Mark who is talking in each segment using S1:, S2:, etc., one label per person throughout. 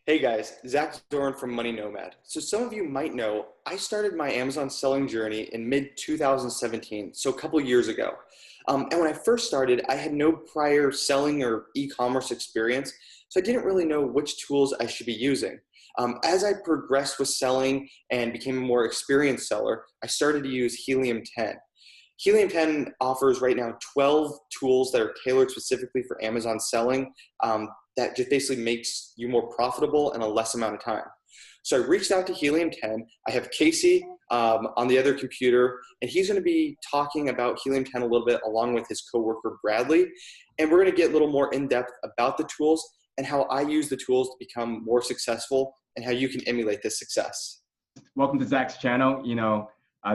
S1: Hey guys, Zach Zorn from Money Nomad. So some of you might know I started my Amazon selling journey in mid 2017, so a couple years ago. And when I first started, I had no prior selling or e-commerce experience, so I didn't really know which tools I should be using. As I progressed with selling and became a more experienced seller, I started to use Helium 10. Helium 10 offers right now 12 tools that are tailored specifically for Amazon selling, that just basically makes you more profitable in a less amount of time. So I reached out to Helium 10. I have Casey on the other computer, and he's going to be talking about Helium 10 a little bit along with his coworker Bradley. And we're going to get a little more in depth about the tools and how I use the tools to become more successful and how you can emulate this success.
S2: Welcome to Zach's channel.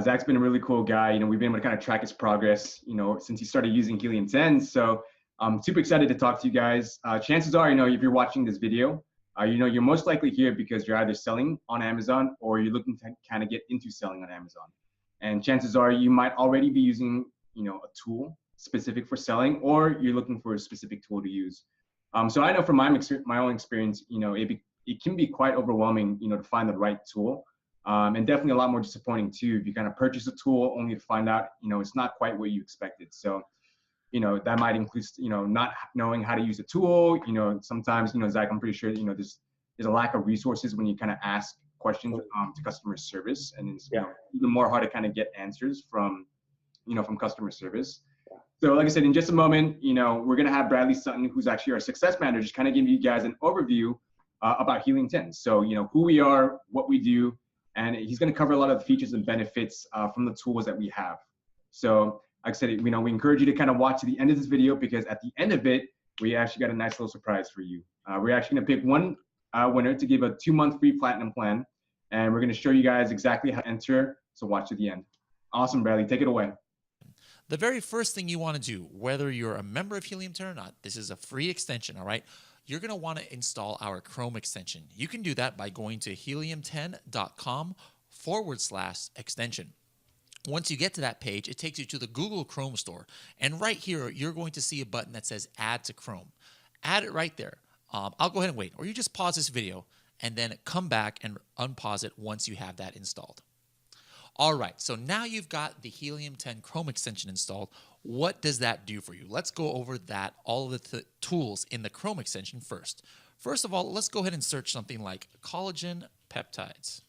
S2: Zach's been a really cool guy. We've been able to kind of track his progress, since he started using Helium 10. So I'm super excited to talk to you guys. Chances are, if you're watching this video, you're most likely here because you're either selling on Amazon or you're looking to kind of get into selling on Amazon. And chances are you might already be using, a tool specific for selling, or you're looking for a specific tool to use. So I know from my own experience, it can be quite overwhelming, to find the right tool. And definitely a lot more disappointing too if you kind of purchase a tool only to find out, it's not quite what you expected. So, that might include, not knowing how to use a tool. Sometimes, Zach, I'm pretty sure, there's a lack of resources when you kind of ask questions to customer service, and it's even more hard to kind of get answers from customer service. So like I said, in just a moment, we're going to have Bradley Sutton, who's actually our success manager, just kind of give you guys an overview about Helium 10. So, who we are, what we do, and he's going to cover a lot of the features and benefits from the tools that we have. So like I said, we encourage you to kind of watch to the end of this video, because at the end of it, we actually got a nice little surprise for you. We're actually going to pick one winner to give a 2-month free platinum plan, and we're going to show you guys exactly how to enter. So watch to the end. Awesome, Bradley, take it away.
S3: The very first thing you want to do, whether you're a member of Helium 10 or not, this is a free extension, all right? You're going to want to install our Chrome extension. You can do that by going to helium10.com/extension. Once you get to that page, it takes you to the Google Chrome store. And right here, you're going to see a button that says Add to Chrome. Add it right there. I'll go ahead and wait. Or you just pause this video and then come back and unpause it once you have that installed. All right, so now you've got the Helium 10 Chrome extension installed. What does that do for you? Let's go over that, all of the tools in the Chrome extension first. First of all, let's go ahead and search something like collagen peptides.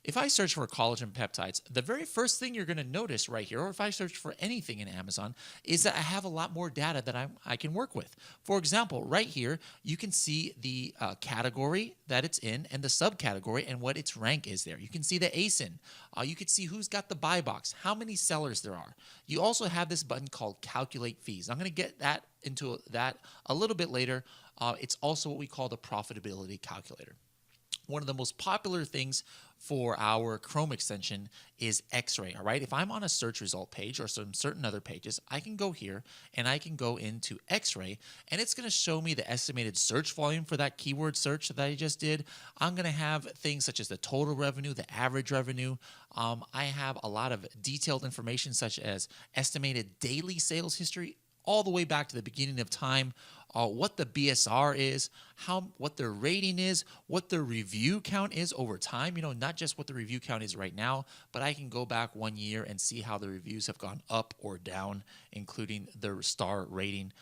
S3: If I search for collagen peptides, the very first thing you're going to notice right here, or if I search for anything in Amazon, is that I have a lot more data that I can work with. For example, right here, you can see the category that it's in and the subcategory and what its rank is there. You can see the ASIN. You can see who's got the buy box, how many sellers there are. You also have this button called Calculate Fees. I'm going to get into that a little bit later. It's also what we call the Profitability Calculator. One of the most popular things for our Chrome extension is X-ray, all right? If I'm on a search result page or some certain other pages, I can go here and I can go into X-ray, and it's going to show me the estimated search volume for that keyword search that I just did. I'm going to have things such as the total revenue, the average revenue. I have a lot of detailed information such as estimated daily sales history, all the way back to the beginning of time, what the BSR is, what their rating is, what their review count is over time. Not just what the review count is right now, but I can go back 1 year and see how the reviews have gone up or down, including their star rating.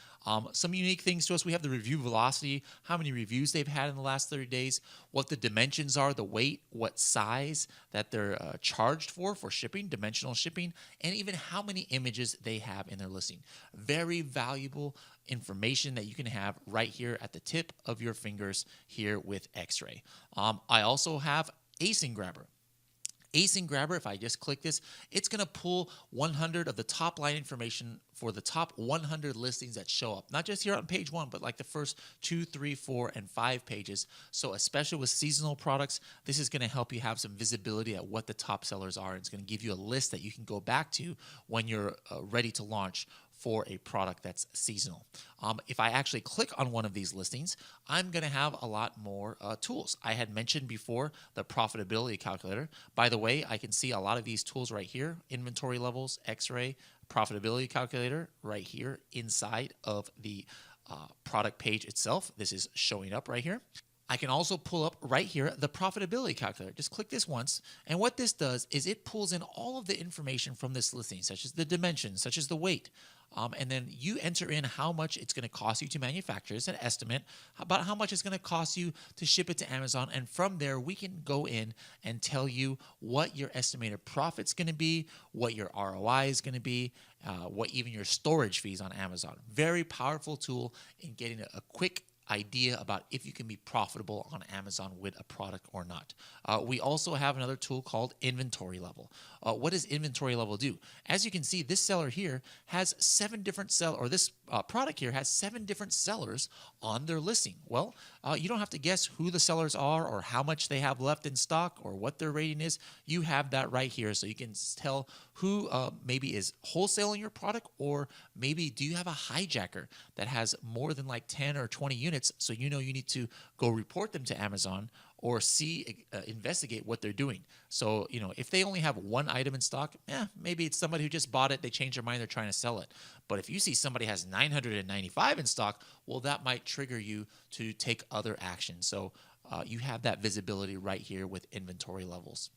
S3: Some unique things to us. We have the review velocity, how many reviews they've had in the last 30 days, what the dimensions are, the weight, what size that they're charged for shipping, dimensional shipping, and even how many images they have in their listing. Very valuable information that you can have right here at the tip of your fingers here with X-ray. I also have ASIN Grabber. ASIN Grabber, if I just click this, it's going to pull 100 of the top line information for the top 100 listings that show up. Not just here on page 1, but like the first 2, 3, 4, and 5 pages. So especially with seasonal products, this is going to help you have some visibility at what the top sellers are. It's going to give you a list that you can go back to when you're ready to launch for a product that's seasonal. If I actually click on one of these listings, I'm going to have a lot more tools. I had mentioned before the Profitability Calculator. By the way, I can see a lot of these tools right here: inventory levels, X-ray, Profitability Calculator right here inside of the product page itself. This is showing up right here. I can also pull up right here the profitability calculator. Just click this once, and what this does is it pulls in all of the information from this listing, such as the dimensions, such as the weight, and then you enter in how much it's going to cost you to manufacture. It's an estimate about how much it's going to cost you to ship it to Amazon, and from there we can go in and tell you what your estimated profit's going to be, what your ROI is going to be, what even your storage fees on Amazon. Very powerful tool in getting a quick idea about if you can be profitable on Amazon with a product or not. We also have another tool called inventory level. What does inventory level do? As you can see, this seller here has 7 different this product here has 7 different sellers on their listing. Well, you don't have to guess who the sellers are or how much they have left in stock or what their rating is. You have that right here, so you can tell who maybe is wholesaling your product, or maybe do you have a hijacker that has more than like 10 or 20 units, so you know you need to go report them to Amazon or investigate what they're doing. So, if they only have 1 item in stock, maybe it's somebody who just bought it, they changed their mind, they're trying to sell it. But if you see somebody has 995 in stock, well, that might trigger you to take other action. So you have that visibility right here with inventory levels.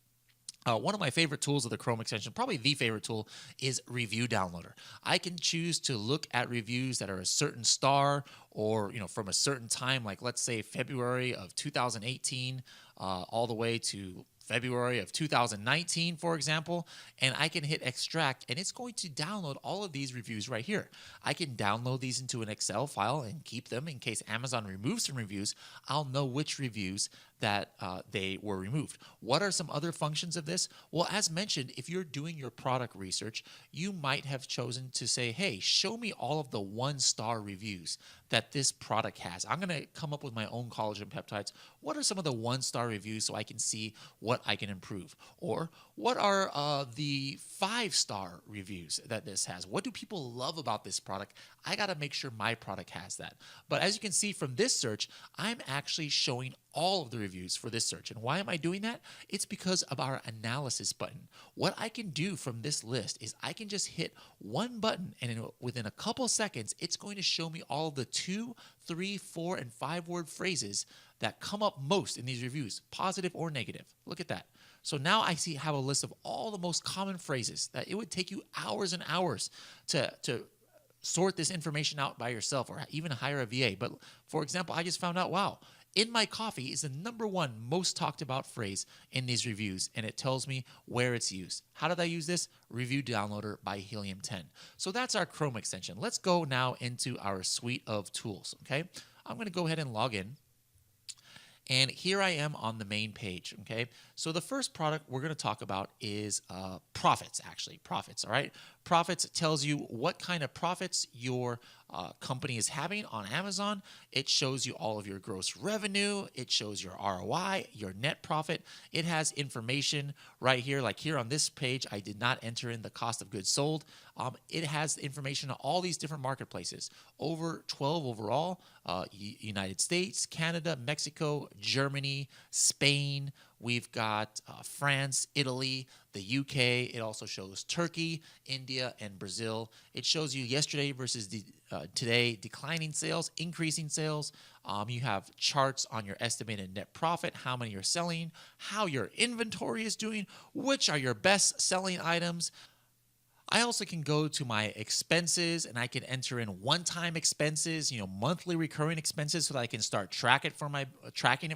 S3: One of my favorite tools of the Chrome extension, probably the favorite tool, is Review Downloader. I can choose to look at reviews that are a certain star or from a certain time, like let's say February of 2018 all the way to February of 2019, for example, and I can hit extract, and it's going to download all of these reviews right here. I can download these into an Excel file and keep them in case Amazon removes some reviews. I'll know which reviews that they were removed. What are some other functions of this? Well, as mentioned, if you're doing your product research, you might have chosen to say, hey, show me all of the 1-star reviews that this product has. I'm going to come up with my own collagen peptides. What are some of the 1-star reviews so I can see what I can improve? Or what are the 5-star reviews that this has? What do people love about this product? I got to make sure my product has that. But as you can see from this search, I'm actually showing all of the reviews for this search. And why am I doing that? It's because of our analysis button. What I can do from this list is I can just hit one button, and within a couple seconds, it's going to show me all of the 2, 3, 4, and 5-word phrases that come up most in these reviews, positive or negative. Look at that. So now I have a list of all the most common phrases that it would take you hours and hours to sort this information out by yourself, or even hire a VA. But for example, I just found out, wow, in my coffee is the #1 most talked about phrase in these reviews, and it tells me where it's used. How did I use this? Review Downloader by Helium 10. So that's our Chrome extension. Let's go now into our suite of tools, okay? I'm going to go ahead and log in. And here I am on the main page, okay? So the first product we're going to talk about is profits, actually. Profits, all right? Profits tells you what kind of profits your company is having on Amazon. It shows you all of your gross revenue. It shows your ROI, your net profit. It has information right here. Like here on this page, I did not enter in the cost of goods sold. It has information on all these different marketplaces. Over 12 overall, United States, Canada, Mexico, Germany, Spain. We've got France, Italy, the UK. It also shows Turkey, India, and Brazil. It shows you yesterday versus today, declining sales, increasing sales. You have charts on your estimated net profit, how many you're selling, how your inventory is doing, which are your best selling items. I also can go to my expenses, and I can enter in one-time expenses, monthly recurring expenses, so that I can start tracking it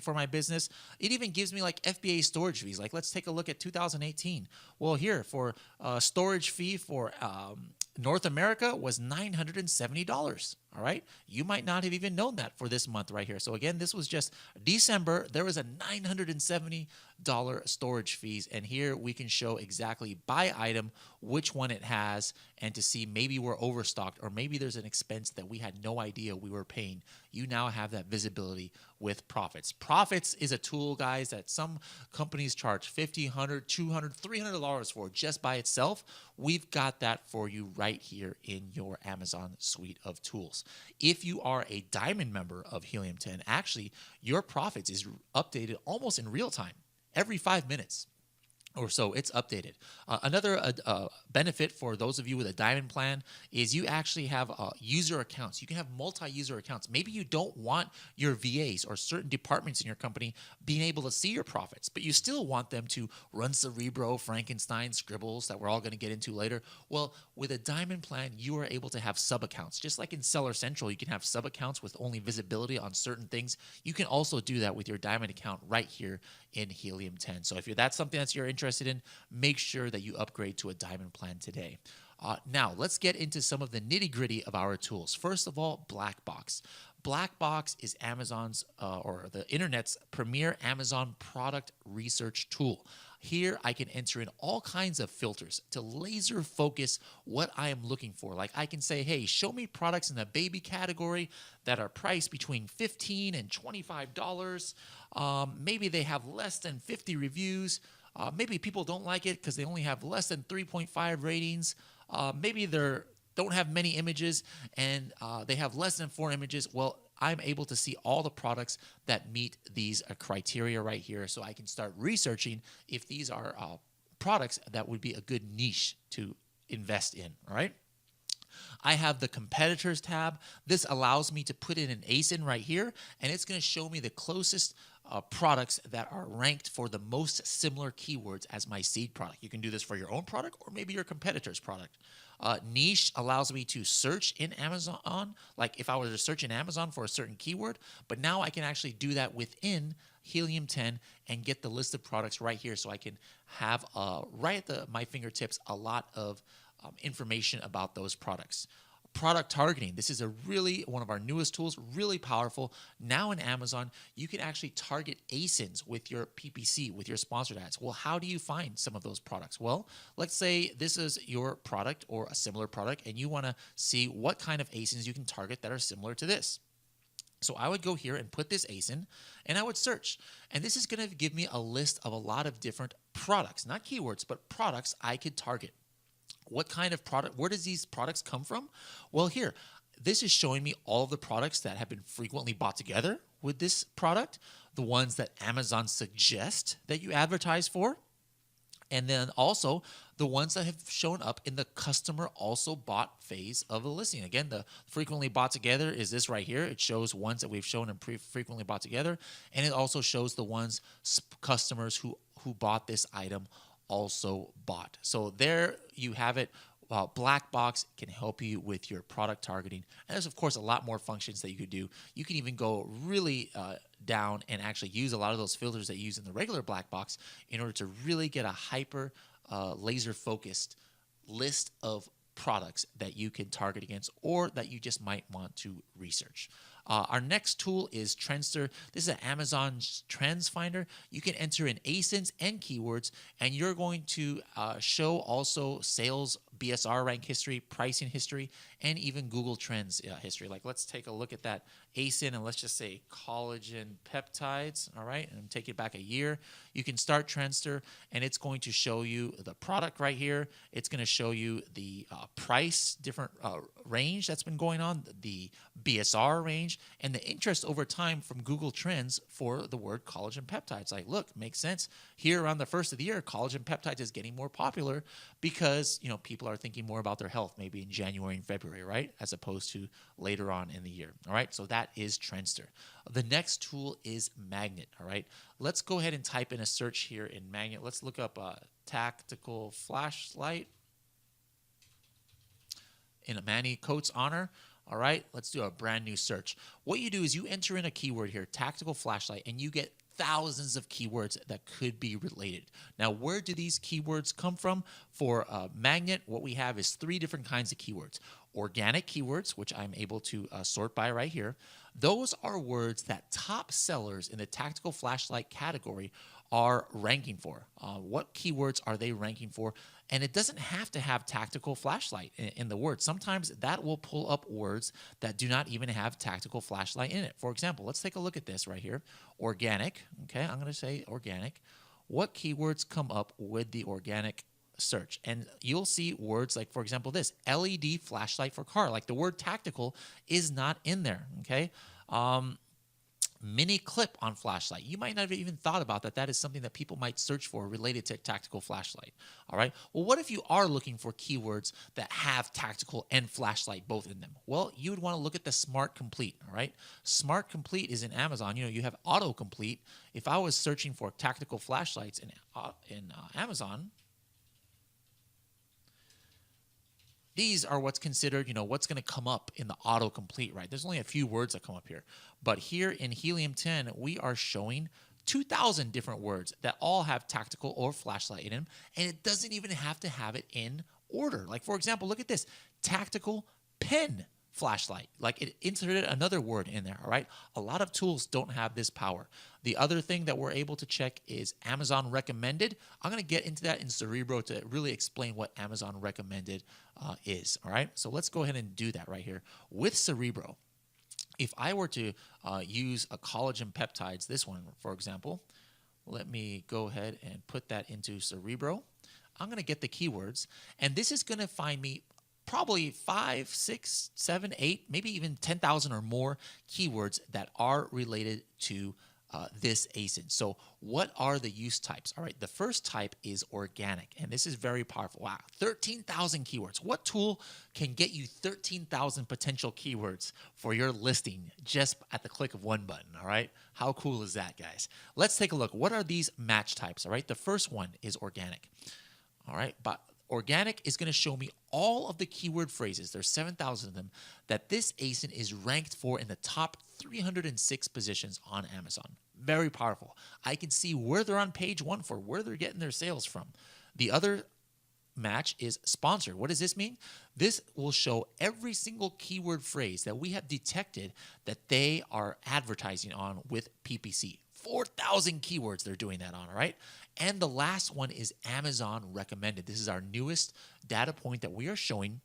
S3: for my business. It even gives me like Fba storage fees. Like, let's take a look at 2018. Well, here for storage fee for North America was $970. All right, you might not have even known that for this month right here. So again, this was just December. There was a $970 storage fees, and here we can show exactly by item which one it has, and to see maybe we're overstocked, or maybe there's an expense that we had no idea we were paying. You now have that visibility with Profits. Profits is a tool, guys, that some companies charge $50, $100, $200, $300 for just by itself. We've got that for you right here in your Amazon suite of tools. If you are a Diamond member of Helium 10, actually, your Profits is updated almost in real time, every 5 minutes. or so it's updated. Another benefit for those of you with a diamond plan is you actually have user accounts. You can have multi-user accounts. Maybe you don't want your VAs or certain departments in your company being able to see your profits, but you still want them to run Cerebro, Frankenstein, Scribbles that we're all going to get into later. Well, with a diamond plan, you are able to have sub-accounts. Just like in Seller Central, you can have sub-accounts with only visibility on certain things. You can also do that with your diamond account right here in Helium 10. So if that's something that you're interested in, make sure that you upgrade to a diamond plan today. Now, let's get into some of the nitty gritty of our tools. First of all, Black Box. Black Box is Amazon's or the internet's premier Amazon product research tool. Here, I can enter in all kinds of filters to laser focus what I am looking for. Like I can say, hey, show me products in the baby category that are priced between $15 and $25. Maybe they have less than 50 reviews. Maybe people don't like it because they only have less than 3.5 ratings. Maybe they don't have many images and they have less than 4 images. Well, I'm able to see all the products that meet these criteria right here, so I can start researching if these are products that would be a good niche to invest in, all right? I have the competitors tab. This allows me to put in an ASIN right here, and it's going to show me the closest products that are ranked for the most similar keywords as my seed product. You can do this for your own product or maybe your competitor's product. Niche allows me to search in Amazon, like if I were to search in Amazon for a certain keyword, but now I can actually do that within Helium 10 and get the list of products right here, so I can have right at my fingertips a lot of information about those products. Product targeting. This is one of our newest tools, really powerful. Now in Amazon, you can actually target ASINs with your PPC, with your sponsored ads. Well, how do you find some of those products? Well, let's say this is your product or a similar product, and you want to see what kind of ASINs you can target that are similar to this. So I would go here and put this ASIN, and I would search. And this is going to give me a list of a lot of different products, not keywords, but products I could target. What kind of product, where does these products come from? Well, here, this is showing me all of the products that have been frequently bought together with this product, the ones that Amazon suggests that you advertise for, and then also the ones that have shown up in the customer also bought phase of a listing. Again, the frequently bought together is this right here. It shows ones that we've shown in frequently bought together, and it also shows the ones customers who bought this item also bought. So there you have it. Black Box can help you with your product targeting. And there's, of course, a lot more functions that you could do. You can even go really down and actually use a lot of those filters that you use in the regular Black Box in order to really get a hyper laser-focused list of products that you can target against or that you just might want to research. Our next tool is Trendster. This is an Amazon Trends Finder. You can enter in ASINs and keywords, and you're going to show also sales, BSR rank history, pricing history, and even Google Trends history. Like, let's take a look at that ASIN, and let's just say collagen peptides, all right? And take it back a year. You can start Trendster, and it's going to show you the product right here. It's going to show you the price, different range that's been going on, the BSR range, and the interest over time from Google Trends for the word collagen peptides. Like, look, makes sense. Here around the first of the year, collagen peptides is getting more popular because, you know, people are thinking more about their health maybe in January and February, right? As opposed to later on in the year. All right, so that is Trendster. The next tool is Magnet. All right, let's go ahead and type in a search here in Magnet. Let's look up a tactical flashlight in a Manny Coates honor. All right, let's do a brand new search. What you do is you enter in a keyword here, tactical flashlight, and you get thousands of keywords that could be related. Now, where do these keywords come from? For Magnet, what we have is 3 different kinds of keywords. Organic keywords, which I'm able to sort by right here. Those are words that top sellers in the tactical flashlight category are ranking for. What keywords are they ranking for? And it doesn't have to have tactical flashlight in the word. Sometimes that will pull up words that do not even have tactical flashlight in it. For example, let's take a look at this right here. Organic. Okay, I'm going to say organic. What keywords come up with the organic search? And you'll see words like, for example, this LED flashlight for car. Like the word tactical is not in there. Okay. Mini clip on flashlight. You might not have even thought about that. That is something that people might search for related to tactical flashlight. All right. Well, what if you are looking for keywords that have tactical and flashlight both in them? Well, you would want to look at the Smart Complete. All right. Smart Complete is in Amazon. You have autocomplete. If I was searching for tactical flashlights in Amazon, these are what's considered, what's going to come up in the autocomplete, right? There's only a few words that come up here. But here in Helium 10, we are showing 2,000 different words that all have tactical or flashlight in them, and it doesn't even have to have it in order. Like, for example, look at this, tactical pen flashlight. Like, it inserted another word in there, all right? A lot of tools don't have this power. The other thing that we're able to check is Amazon recommended. I'm going to get into that in Cerebro to really explain what Amazon recommended is, all right? So let's go ahead and do that right here. With Cerebro, if I were to use a collagen peptides, this one, for example, let me go ahead and put that into Cerebro. I'm going to get the keywords, and this is going to find me probably 5, 6, 7, 8, maybe even 10,000 or more keywords that are related to this ASIN. So what are the use types? All right, the first type is organic, and this is very powerful. Wow, 13,000 keywords. What tool can get you 13,000 potential keywords for your listing just at the click of one button? All right, how cool is that, guys? Let's take a look. What are these match types? All right, the first one is organic. All right, but organic is going to show me all of the keyword phrases, there's 7,000 of them, that this ASIN is ranked for in the top 306 positions on Amazon. Very powerful. I can see where they're on page 1 for, where they're getting their sales from. The other match is sponsored. What does this mean? This will show every single keyword phrase that we have detected that they are advertising on with PPC. 4,000 keywords they're doing that on, all right? And the last one is Amazon recommended. This is our newest data point that we are showing.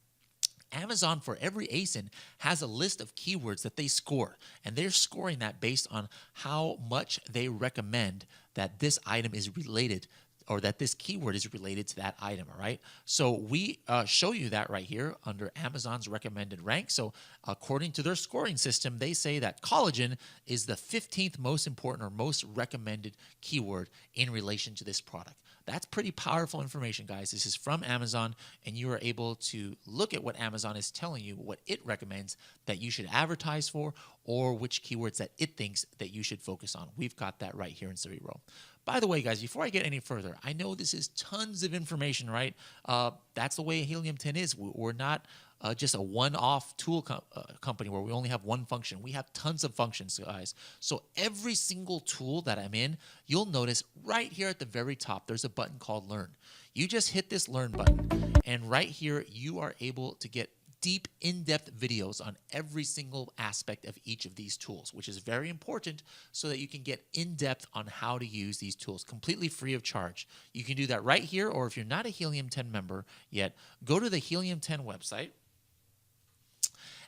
S3: Amazon, for every ASIN, has a list of keywords that they score, and they're scoring that based on how much they recommend that this item is related, or that this keyword is related to that item, all right? So we show you that right here under Amazon's recommended rank. So according to their scoring system, they say that collagen is the 15th most important or most recommended keyword in relation to this product. That's pretty powerful information, guys. This is from Amazon, and you are able to look at what Amazon is telling you, what it recommends that you should advertise for, or which keywords that it thinks that you should focus on. We've got that right here in Cerebro. By the way, guys, before I get any further, I know this is tons of information, right? That's the way Helium 10 is. We're not just a one-off tool company where we only have one function. We have tons of functions, guys. So every single tool that I'm in, you'll notice right here at the very top, there's a button called Learn. You just hit this Learn button, and right here, you are able to get deep, in-depth videos on every single aspect of each of these tools, which is very important so that you can get in-depth on how to use these tools completely free of charge. You can do that right here, or if you're not a Helium 10 member yet, go to the Helium 10 website,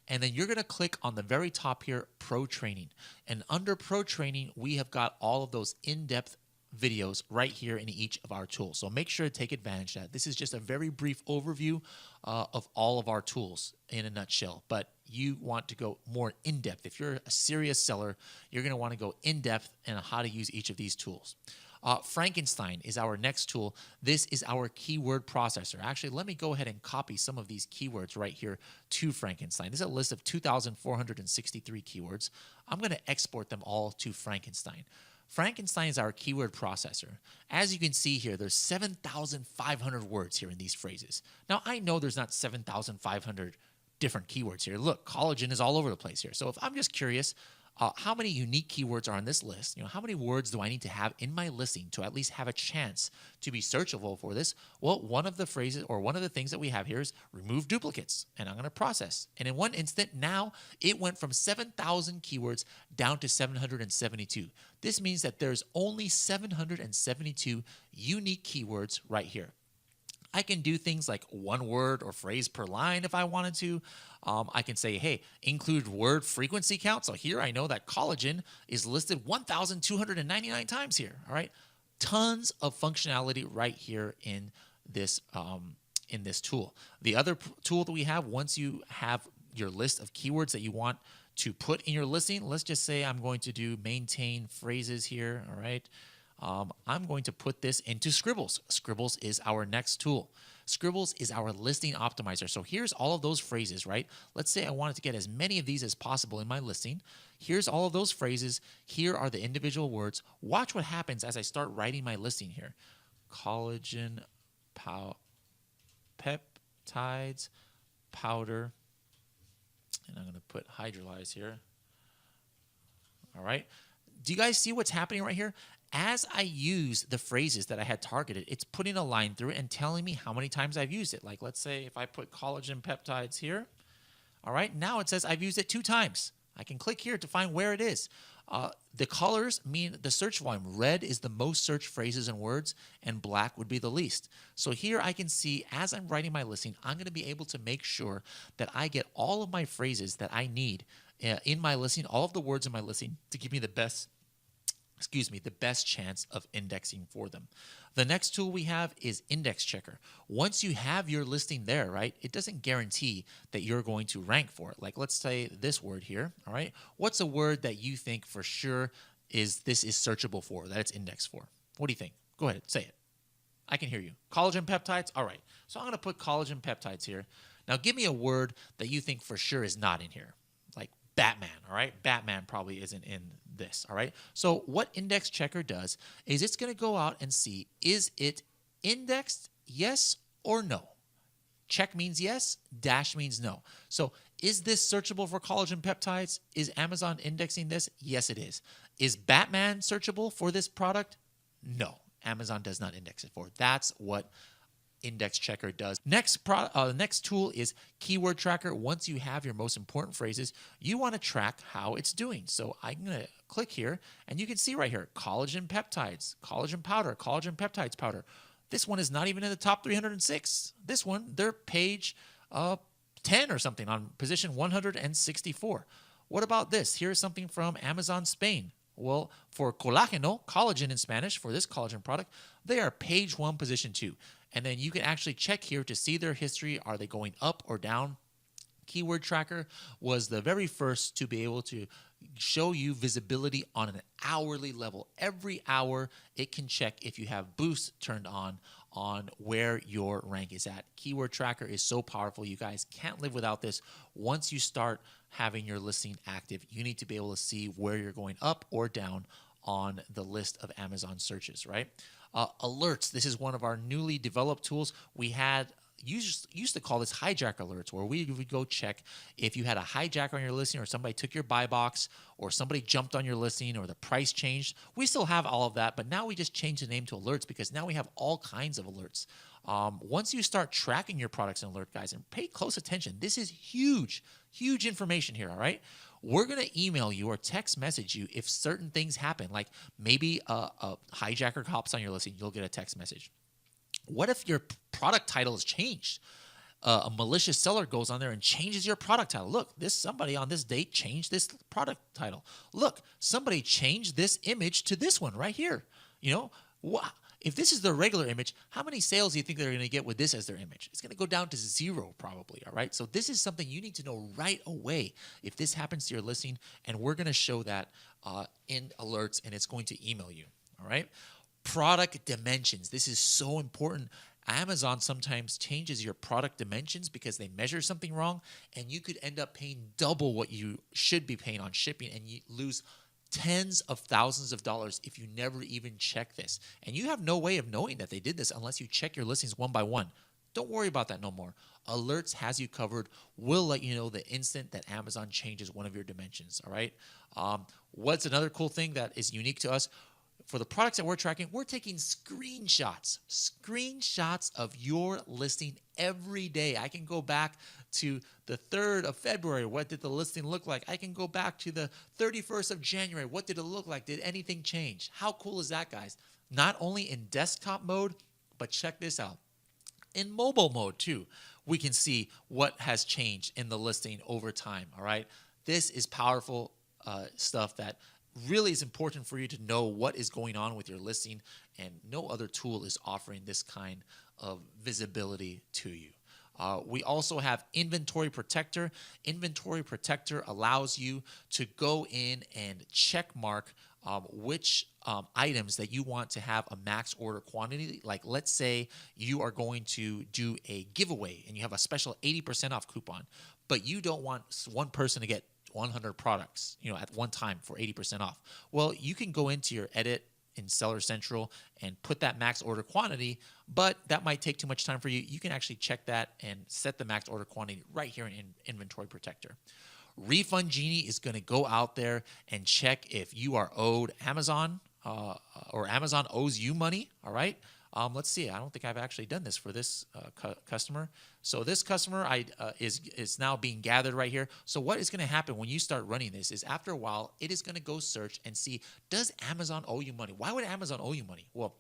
S3: and then you're going to click on the very top here, Pro Training. And under Pro Training, we have got all of those in-depth videos right here in each of our tools. So make sure to take advantage of that. This is just a very brief overview of all of our tools in a nutshell, but you want to go more in-depth. If you're a serious seller, you're going to want to go in-depth in how to use each of these tools. Frankenstein is our next tool. This is our keyword processor. Actually, let me go ahead and copy some of these keywords right here to Frankenstein. This is a list of 2,463 keywords. I'm going to export them all to Frankenstein. Frankenstein is our keyword processor. As you can see here, there's 7,500 words here in these phrases. Now, I know there's not 7,500 different keywords here. Look, collagen is all over the place here. So if I'm just curious, how many unique keywords are on this list? How many words do I need to have in my listing to at least have a chance to be searchable for this? Well, one of the phrases or one of the things that we have here is remove duplicates, and I'm going to process. And in one instant, now it went from 7,000 keywords down to 772. This means that there's only 772 unique keywords right here. I can do things like one word or phrase per line if I wanted to. I can say, hey, include word frequency count. So here I know that collagen is listed 1,299 times here. All right, tons of functionality right here in this tool. The other tool that we have, once you have your list of keywords that you want to put in your listing. Let's just say I'm going to do maintain phrases here, all right? I'm going to put this into Scribbles. Scribbles is our next tool. Scribbles is our listing optimizer. So here's all of those phrases, right? Let's say I wanted to get as many of these as possible in my listing. Here's all of those phrases. Here are the individual words. Watch what happens as I start writing my listing here. Collagen, peptides, powder, and I'm going to put hydrolyze here. All right. Do you guys see what's happening right here? As I use the phrases that I had targeted, it's putting a line through it and telling me how many times I've used it. Like, let's say if I put collagen peptides here, all right, now it says I've used it 2 times. I can click here to find where it is. The colors mean the search volume. Red is the most searched phrases and words, and black would be the least. So here I can see as I'm writing my listing, I'm going to be able to make sure that I get all of my phrases that I need in my listing, all of the words in my listing to give me the best chance of indexing for them. The next tool we have is Index Checker. Once you have your listing there, right, it doesn't guarantee that you're going to rank for it. Like, let's say this word here, all right? What's a word that you think for sure is searchable for, that it's indexed for? What do you think? Go ahead, say it. I can hear you. Collagen peptides? All right. So I'm going to put collagen peptides here. Now give me a word that you think for sure is not in here. Like Batman, all right? Batman probably isn't in this, all right? So what Index Checker does is it's going to go out and see, is it indexed, yes or no? Check means yes, dash means no. So is this searchable for collagen peptides? Is Amazon indexing this? Yes, it is. Is Batman searchable for this product? No, Amazon does not index it for. That's what Index Checker does. Next tool is Keyword Tracker. Once you have your most important phrases, you want to track how it's doing. So I'm going to click here, and you can see right here, collagen peptides, collagen powder, collagen peptides powder. This one is not even in the top 306. This one, they're page 10 or something on position 164. What about this? Here's something from Amazon Spain. Well, for colágeno, collagen in Spanish, for this collagen product, they are page 1, position 2. And then you can actually check here to see their history. Are they going up or down? Keyword Tracker was the very first to be able to show you visibility on an hourly level. Every hour, it can check if you have boosts turned on where your rank is at. Keyword Tracker is so powerful. You guys can't live without this. Once you start having your listing active, you need to be able to see where you're going up or down on the list of Amazon searches, right? Alerts. This is one of our newly developed tools. We used to call this Hijacker Alerts, where we would go check if you had a hijacker on your listing, or somebody took your buy box, or somebody jumped on your listing, or the price changed. We still have all of that, but now we just change the name to alerts because now we have all kinds of alerts. Once you start tracking your products in alert, guys, and pay close attention, this is huge information here, all right? We're going to email you or text message you if certain things happen, like maybe a hijacker hops on your listing, you'll get a text message. What if your product title is changed? A malicious seller goes on there and changes your product title. Look, somebody on this date changed this product title. Look, somebody changed this image to this one right here. You know, if this is the regular image, how many sales do you think they're going to get with this as their image? It's going to go down to 0 probably, all right? So this is something you need to know right away if this happens to your listing, and we're going to show that in alerts, and it's going to email you, all right? Product dimensions. This is so important. Amazon sometimes changes your product dimensions because they measure something wrong, and you could end up paying double what you should be paying on shipping, and you lose tens of thousands of dollars if you never even check this. And you have no way of knowing that they did this unless you check your listings one by one. Don't worry about that no more. Alerts has you covered. We'll let you know the instant that Amazon changes one of your dimensions, all right? What's another cool thing that is unique to us? For the products that we're tracking, we're taking screenshots of your listing every day. I can go back to the 3rd of February. What did the listing look like? I can go back to the 31st of January. What did it look like? Did anything change? How cool is that, guys? Not only in desktop mode, but check this out. In mobile mode, too, we can see what has changed in the listing over time, all right? This is powerful stuff that really is important for you to know what is going on with your listing, and no other tool is offering this kind of visibility to you. We also have Inventory Protector. Inventory Protector allows you to go in and check mark which items that you want to have a max order quantity. Like, let's say you are going to do a giveaway and you have a special 80% off coupon, but you don't want one person to get 100 products, at one time for 80% off. Well, you can go into your edit in Seller Central and put that max order quantity, but that might take too much time for you. You can actually check that and set the max order quantity right here in Inventory Protector. Refund Genie is going to go out there and check if you are owed Amazon or Amazon owes you money. All right. Let's see. I don't think I've actually done this for this customer. So this customer is now being gathered right here. So what is going to happen when you start running this is after a while, it is going to go search and see, does Amazon owe you money? Why would Amazon owe you money? Well,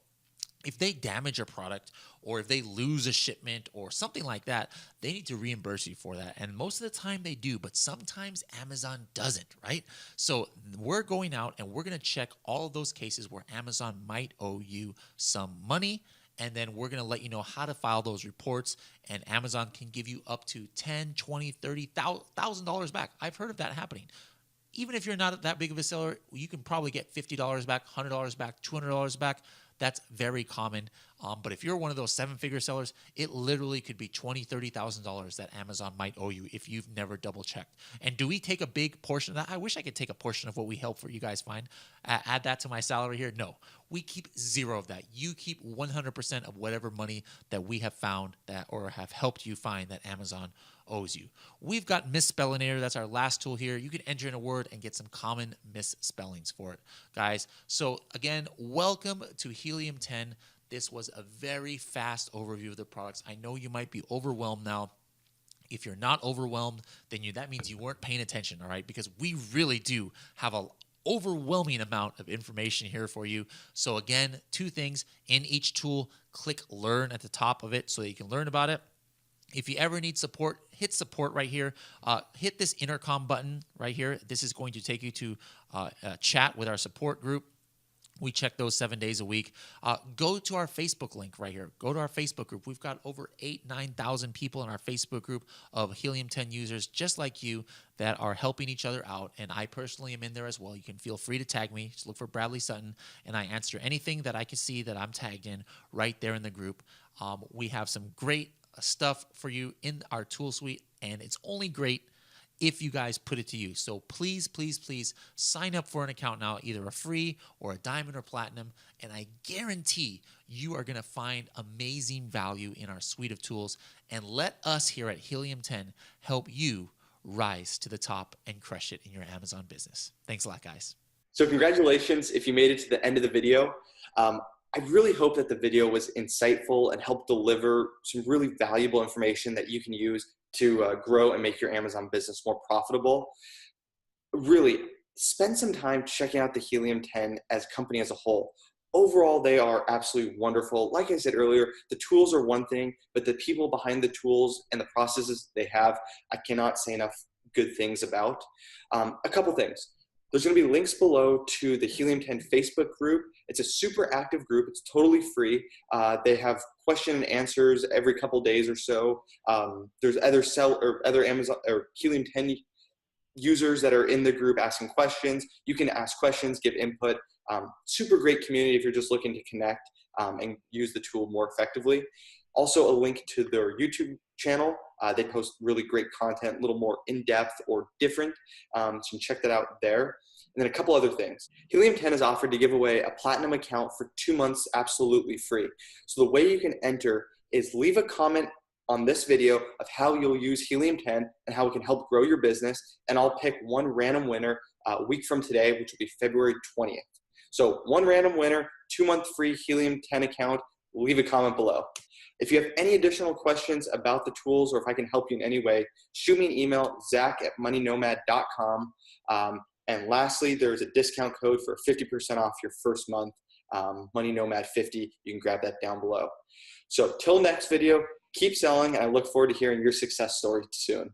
S3: if they damage a product or if they lose a shipment or something like that, they need to reimburse you for that. And most of the time they do, but sometimes Amazon doesn't, right? So we're going out and we're going to check all of those cases where Amazon might owe you some money. And then we're going to let you know how to file those reports. And Amazon can give you up to $10, $20, $30, $1,000 back. I've heard of that happening. Even if you're not that big of a seller, you can probably get $50 back, $100 back, $200 back. That's very common. But if you're one of those seven-figure sellers, it literally could be $20,000, $30,000 that Amazon might owe you if you've never double-checked. And do we take a big portion of that? I wish I could take a portion of what we help for you guys find. Add that to my salary here. No, we keep zero of that. You keep 100% of whatever money that we have found that or have helped you find that Amazon owes you. We've got Misspellinator. That's our last tool here. You can enter in a word and get some common misspellings for it, guys. So again, welcome to Helium 10. This was a very fast overview of the products. I know you might be overwhelmed now. If you're not overwhelmed, then that means you weren't paying attention, all right? Because we really do have an overwhelming amount of information here for you. So again, two things. In each tool, click Learn at the top of it so that you can learn about it. If you ever need support, hit support right here. Hit this intercom button right here. This is going to take you to a chat with our support group. We check those 7 days a week. Go to our Facebook link right here. Go to our Facebook group. We've got over 9,000 people in our Facebook group of Helium 10 users just like you that are helping each other out. And I personally am in there as well. You can feel free to tag me. Just look for Bradley Sutton, and I answer anything that I can see that I'm tagged in right there in the group. We have some great stuff for you in our tool suite, and it's only great if you guys put it to use. So please, please, please sign up for an account now, either a free or a diamond or platinum, and I guarantee you are going to find amazing value in our suite of tools. And let us here at Helium 10 help you rise to the top and crush it in your Amazon business. Thanks a lot, guys.
S1: So congratulations if you made it to the end of the video. I really hope that the video was insightful and helped deliver some really valuable information that you can use to grow and make your Amazon business more profitable. Really, spend some time checking out the Helium 10 as a company as a whole. Overall, they are absolutely wonderful. Like I said earlier, the tools are one thing, but the people behind the tools and the processes they have, I cannot say enough good things about. A couple things. There's going to be links below to the Helium 10 Facebook group. It's a super active group. It's totally free. They have question and answers every couple days or so. There's other Amazon or Helium 10 users that are in the group asking questions. You can ask questions, give input. Super great community if you're just looking to connect and use the tool more effectively. Also a link to their YouTube channel. They post really great content, a little more in-depth or different. So you can check that out there. And then a couple other things. Helium 10 is offered to give away a platinum account for 2 months absolutely free. So the way you can enter is leave a comment on this video of how you'll use Helium 10 and how it can help grow your business. And I'll pick one random winner a week from today, which will be February 20th. So one random winner, 2-month free Helium 10 account. Leave a comment below. If you have any additional questions about the tools or if I can help you in any way, shoot me an email, zach@moneynomad.com. And lastly, there's a discount code for 50% off your first month, MoneyNomad50. You can grab that down below. So till next video, keep selling, and I look forward to hearing your success story soon.